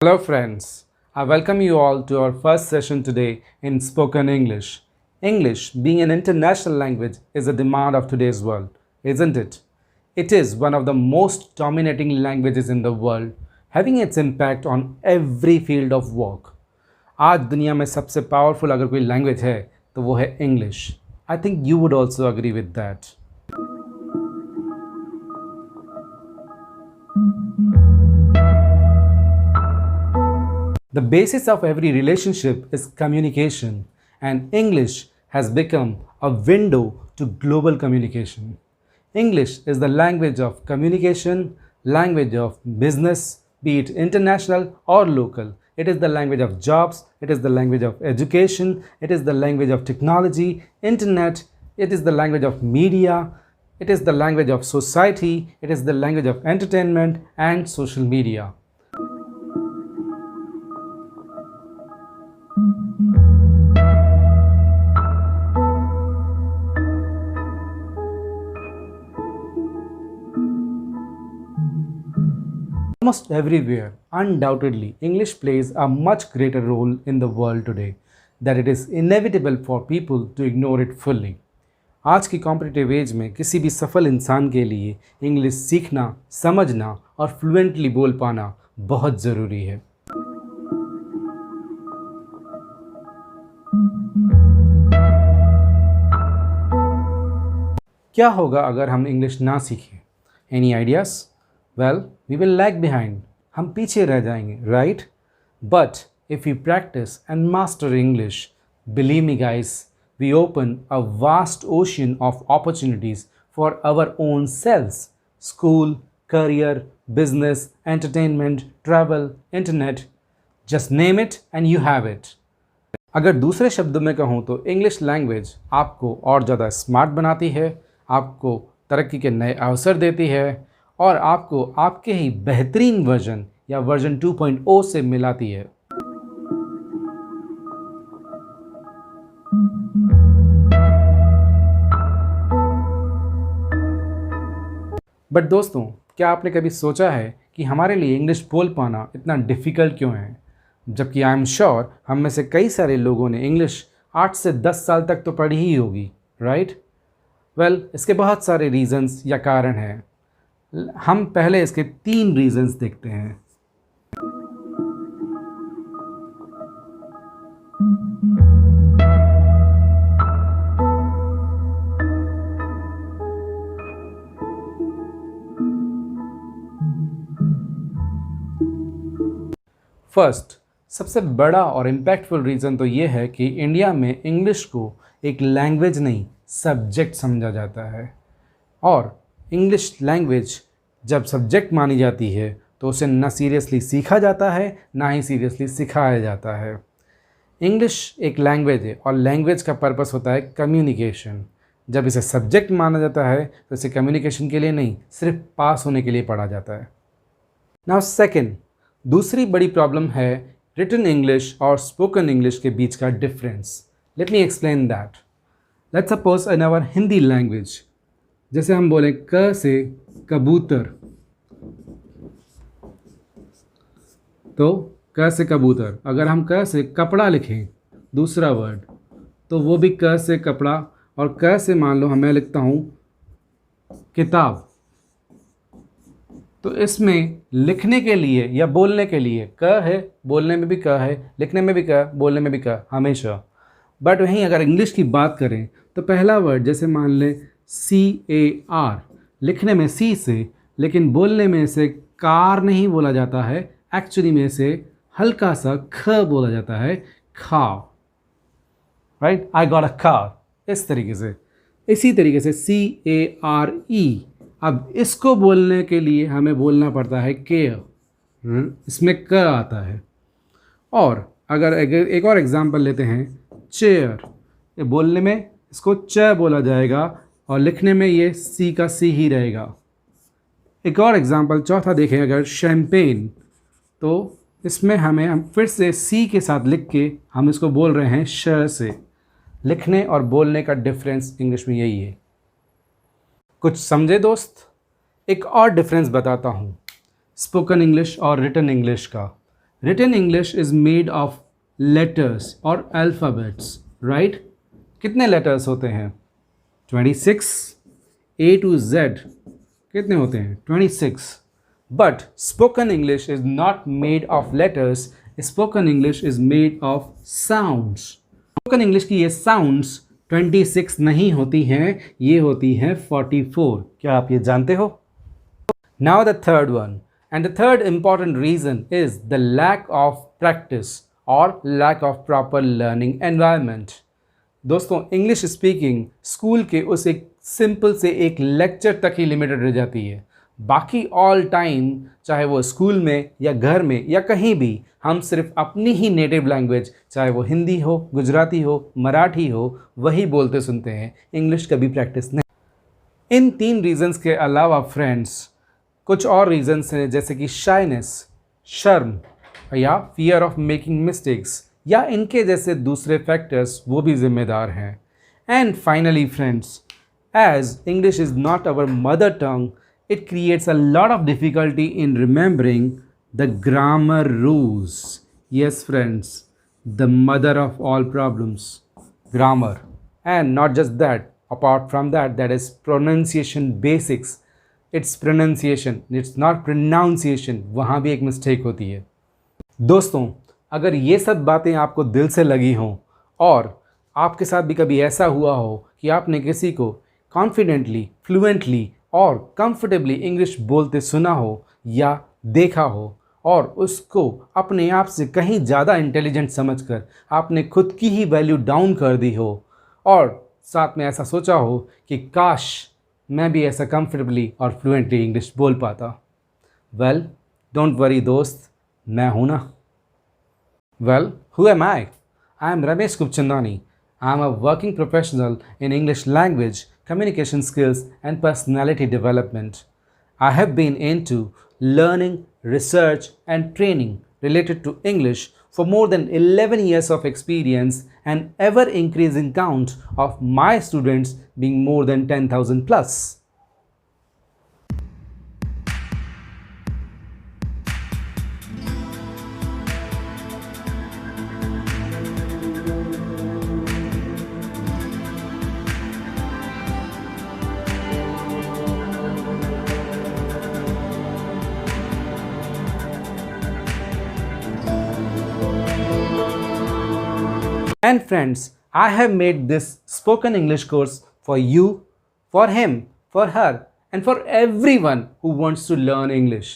Hello, friends. I welcome you all to our first session today in spoken English. English, being an international language, is a demand of today's world, isn't it? It is one of the most dominating languages in the world, having its impact on every field of work. आज दुनिया में सबसे powerful अगर कोई language है तो वो है English. I think you would also agree with that. The basis of every relationship is communication, and English has become a window to global communication. English is the language of communication, language of business, be it international or local. It is the language of jobs, it is the language of education, it is the language of technology, internet, it is the language of media, it is the language of society, it is the language of entertainment and social media. Almost everywhere, undoubtedly, English plays a much greater role in the world today that it is inevitable for people to ignore it fully. आज की competitive as में किसी भी सफल इंसान के लिए English सीखना, समझना और फ्लुएंटली बोल पाना बहुत ज़रूरी है. क्या होगा अगर हम इंग्लिश ना सीखें? Any ideas? Well, we will lag behind. हम पीछे रह जाएंगे, right? But if we practice and master English, believe me guys, we open a vast ocean of opportunities for our own selves. School, career, business, entertainment, travel, internet. Just name it and you have it. अगर दूसरे शब्दों में कहूँ तो English language आपको और ज़्यादा smart बनाती है, आपको तरक्की के नए अवसर देती है और आपको आपके ही बेहतरीन वर्जन या वर्जन 2.0 से मिलाती है. बट दोस्तों, क्या आपने कभी सोचा है कि हमारे लिए इंग्लिश बोल पाना इतना डिफ़िकल्ट क्यों है, जबकि आई एम श्योर हम में से कई सारे लोगों ने इंग्लिश 8 से 10 साल तक तो पढ़ी ही होगी, राइट? वेल, इसके बहुत सारे रीज़न्स या कारण हैं. हम पहले इसके 3 रीजंस देखते हैं. फर्स्ट, सबसे बड़ा और इम्पैक्टफुल रीज़न तो ये है कि इंडिया में इंग्लिश को एक लैंग्वेज नहीं, सब्जेक्ट समझा जाता है. और इंग्लिश लैंग्वेज जब सब्जेक्ट मानी जाती है तो उसे ना सीरियसली सीखा जाता है, ना ही सीरियसली सिखाया जाता है. इंग्लिश एक लैंग्वेज है और लैंग्वेज का पर्पस होता है कम्युनिकेशन. जब इसे सब्जेक्ट माना जाता है तो इसे कम्युनिकेशन के लिए नहीं, सिर्फ पास होने के लिए पढ़ा जाता है. नाउ सेकंड, दूसरी बड़ी प्रॉब्लम है रिटन इंग्लिश और स्पोकन इंग्लिश के बीच का difference. Let me explain that. Let's suppose in our Hindi language, जैसे हम बोलें क से कबूतर, तो क से कबूतर. अगर हम क से कपड़ा लिखें, दूसरा वर्ड, तो वो भी क से कपड़ा. और क से मान लो मैं लिखता हूँ किताब, तो इसमें लिखने के लिए या बोलने के लिए क है, बोलने में भी क है, लिखने में भी क, बोलने में भी क, हमेशा. बट वहीं अगर इंग्लिश की बात करें तो पहला वर्ड जैसे मान लें CAR, लिखने में C से, लेकिन बोलने में इसे कार नहीं बोला जाता है. एक्चुअली में इसे हल्का सा ख बोला जाता है, खाओ, right? I got a car. इस तरीके से, इसी तरीके से CARE. अब इसको बोलने के लिए हमें बोलना पड़ता है केयर, इसमें क आता है. और अगर एक और एग्जांपल लेते हैं, चेयर, ये बोलने में इसको च बोला जाएगा और लिखने में ये सी का सी ही रहेगा. एक और एग्जांपल चौथा देखें, अगर शैम्पेन, तो इसमें हम फिर से सी के साथ लिख के हम इसको बोल रहे हैं श से. लिखने और बोलने का डिफरेंस इंग्लिश में यही है. कुछ समझे दोस्त? एक और डिफरेंस बताता हूँ स्पोकन इंग्लिश और रिटन इंग्लिश का. Written English is made of letters or alphabets, right? कितने letters होते हैं? 26. A to Z कितने होते हैं? 26. But spoken English is not made of letters. Spoken English is made of sounds. Spoken English की ये sounds 26 नहीं होती हैं, ये होती हैं 44. क्या आप ये जानते हो? Now the third one. And the third important reason is the lack of practice or lack of proper learning environment. दोस्तों, इंग्लिश स्पीकिंग स्कूल के उस एक सिंपल से एक लेक्चर तक ही लिमिटेड रह जाती है। बाकी ऑल टाइम, चाहे वो स्कूल में या घर में या कहीं भी, हम सिर्फ अपनी ही नेटिव लैंग्वेज, चाहे वो हिंदी हो, गुजराती हो, मराठी हो, वही बोलते सुनते हैं। इंग्लिश कभी प्रैक्टिस नहीं। इन 3 रीजंस के अलावा फ्रेंड्स, कुछ और रीजंस हैं, जैसे कि शाइनेस, शर्म या फियर ऑफ मेकिंग मिस्टेक्स, या इनके जैसे दूसरे फैक्टर्स वो भी जिम्मेदार हैं। And finally friends, as English is not our mother tongue, it creates a lot of difficulty in remembering the grammar rules. Yes friends, the mother of all problems, grammar. And not just that, apart from that, that is pronunciation basics. It's pronunciation, it's not pronunciation. वहाँ भी एक mistake होती है। दोस्तों, अगर ये सब बातें आपको दिल से लगी हों और आपके साथ भी कभी ऐसा हुआ हो कि आपने किसी को कॉन्फिडेंटली, फ्लुएंटली और कंफर्टेबली इंग्लिश बोलते सुना हो या देखा हो और उसको अपने आप से कहीं ज़्यादा इंटेलिजेंट समझकर आपने खुद की ही वैल्यू डाउन कर दी हो और साथ में ऐसा सोचा हो कि काश मैं भी ऐसा कंफर्टेबली और फ्लुएंटली इंग्लिश बोल पाता, वेल डोंट वरी दोस्त, मैं हूँ ना। Well, who am I? I am Ramesh Kupchandani. I am a working professional in English language, communication skills and personality development. I have been into learning, research and training related to English for more than 11 years of experience, and ever increasing count of my students being more than 10,000 plus. And friends, I have made this spoken English course for you, for him, for her and for everyone who wants to learn English.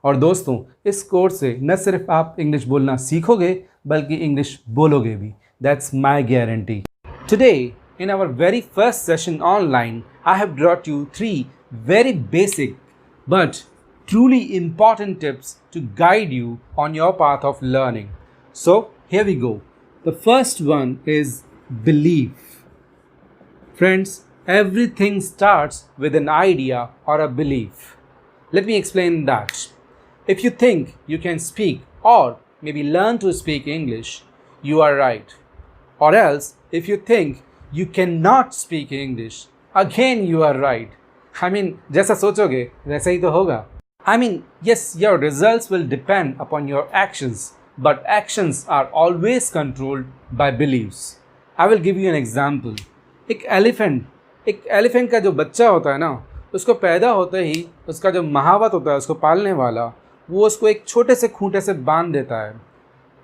और दोस्तों, इस course से न सिर्फ आप English बोलना सीखोगे बल्कि इंग्लिश बोलोगे भी। That's my guarantee. Today, in our very first session online, I have brought you 3 very basic but truly important tips to guide you on your path of learning. So, here we go. The first one is belief. Friends, everything starts with an idea or a belief. Let me explain that. If you think you can speak or maybe learn to speak English, you are right. Or else, if you think you cannot speak English, again you are right. I mean, जैसा सोचोगे वैसा ही तो होगा. I mean, yes, your results will depend upon your actions. But actions are always controlled by beliefs. I will give you an example. एक elephant का जो बच्चा होता है ना, उसको पैदा होते ही उसका जो महावत होता है, उसको पालने वाला, वो उसको एक छोटे से खूंटे से बांध देता है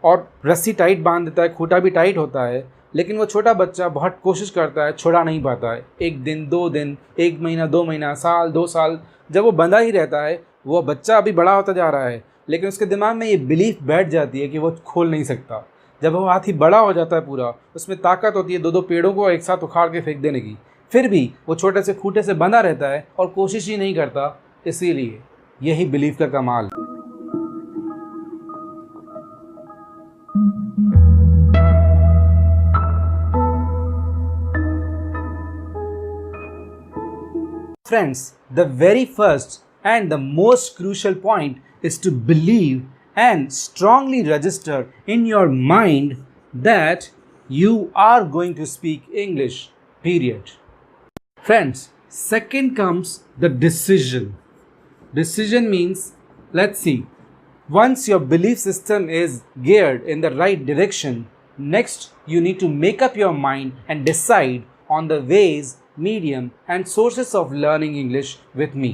और रस्सी टाइट बांध देता है, खूंटा भी टाइट होता है, लेकिन वो छोटा बच्चा बहुत कोशिश करता है, छोड़ा नहीं पाता है। 1 दिन, 2 दिन, 1 महीना, 2 महीना, साल, 2 साल, जब वो बंधा ही रहता है, वो बच्चा अभी बड़ा होता जा रहा है, लेकिन उसके दिमाग में ये बिलीफ बैठ जाती है कि वो खोल नहीं सकता। जब वो हाथी बड़ा हो जाता है पूरा, उसमें ताकत होती है 2-2 पेड़ों को एक साथ उखाड़ के फेंक देने की, फिर भी वो छोटे से खूंटे से बंधा रहता है और कोशिश ही नहीं करता। इसीलिए यही बिलीफ का कमाल। Friends, the very first and the most crucial point is to believe and strongly register in your mind that you are going to speak English, period. Friends, second comes the decision. Decision means, let's see, Once your belief system is geared in the right direction, next you need to make up your mind and decide on the ways, medium and sources of learning English with me.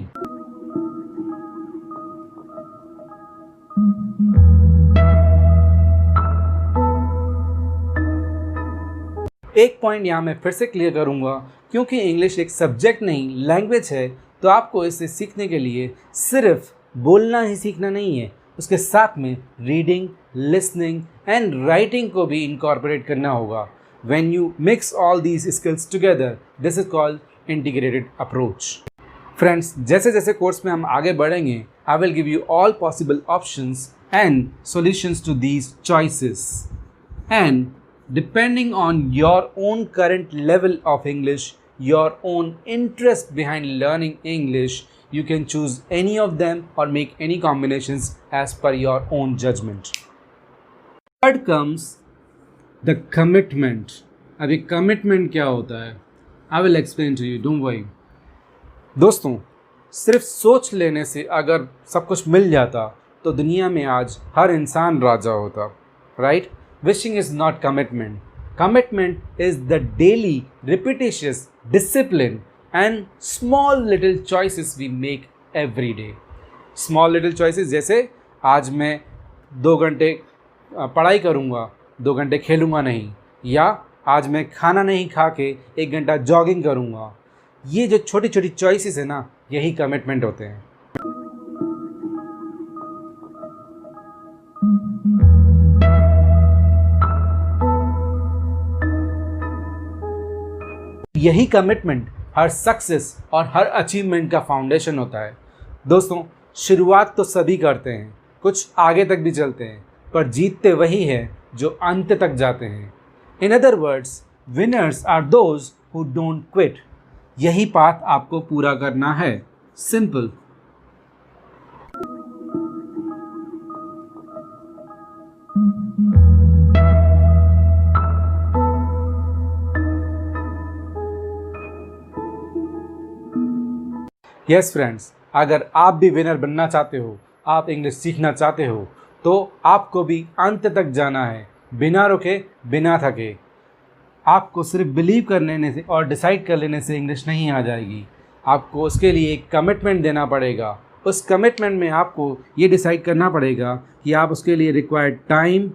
एक point यहाँ मैं फिर से clear करूँगा, क्योंकि English एक subject नहीं language है, तो आपको इसे सीखने के लिए सिर्फ बोलना ही सीखना नहीं है, उसके साथ में रीडिंग, लिसनिंग एंड राइटिंग को भी इनकॉर्पोरेट करना होगा. When you mix all these skills together, this is called integrated approach. Friends, जैसे जैसे कोर्स में हम आगे बढ़ेंगे, I will give you all possible options and solutions to these choices. And depending on your own current level of English, your own interest behind learning English, you can choose any of them or make any combinations as per your own judgment. Third comes the commitment. अभी commitment क्या होता है? I will explain to you, don't worry. दोस्तों, सिर्फ सोच लेने से अगर सब कुछ मिल जाता तो दुनिया में आज हर इंसान राजा होता, right? Wishing is not commitment. Commitment is the daily, repetitious discipline and small little choices we make every day. Small little choices जैसे आज मैं 2 घंटे पढ़ाई करूँगा, 2 घंटे खेलूँगा नहीं, या आज मैं खाना नहीं खा के 1 घंटा जॉगिंग करूँगा. ये जो छोटी छोटी चॉइसेस है ना, यही कमिटमेंट होते हैं. यही कमिटमेंट हर सक्सेस और हर अचीवमेंट का फाउंडेशन होता है. दोस्तों, शुरुआत तो सभी करते हैं, कुछ आगे तक भी चलते हैं, पर जीतते वही हैं जो अंत तक जाते हैं. In other words, winners are those who don't quit. यही पाथ आपको पूरा करना है. सिंपल. यस फ्रेंड्स, अगर आप भी विनर बनना चाहते हो, आप इंग्लिश सीखना चाहते हो, तो आपको भी अंत तक जाना है, बिना रुके, बिना थके. आपको सिर्फ बिलीव कर लेने से और डिसाइड कर लेने से इंग्लिश नहीं आ जाएगी. आपको उसके लिए एक कमिटमेंट देना पड़ेगा. उस कमिटमेंट में आपको ये डिसाइड करना पड़ेगा कि आप उसके लिए रिक्वायर्ड टाइम,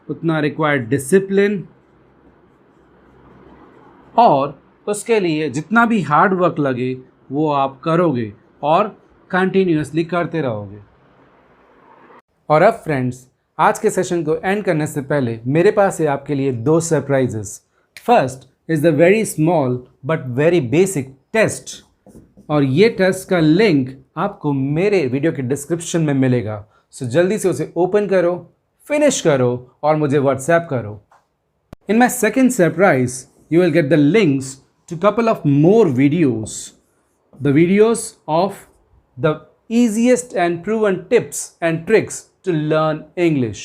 उतना रिक्वायर्ड डिसिप्लिन और उसके लिए जितना भी हार्ड वर्क लगे वो आप करोगे और कंटिन्यूअसली करते रहोगे. और अब फ्रेंड्स, आज के सेशन को एंड करने से पहले मेरे पास है आपके लिए 2 surprises. First is the very small but very basic test, और ये टेस्ट का लिंक आपको मेरे वीडियो के डिस्क्रिप्शन में मिलेगा. सो जल्दी से उसे ओपन करो, फिनिश करो और मुझे व्हाट्सएप करो. In my second surprise you will get the links to couple of more videos. The videos of the easiest and proven tips and tricks to learn English.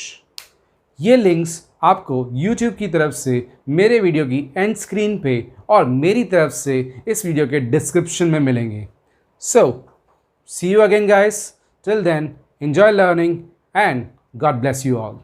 ये लिंक्स आपको YouTube की तरफ से मेरे वीडियो की and screen पे और मेरी तरफ से इस वीडियो के डिस्क्रिप्शन में मिलेंगे. So, see you again guys. Till then, enjoy learning and God bless you all.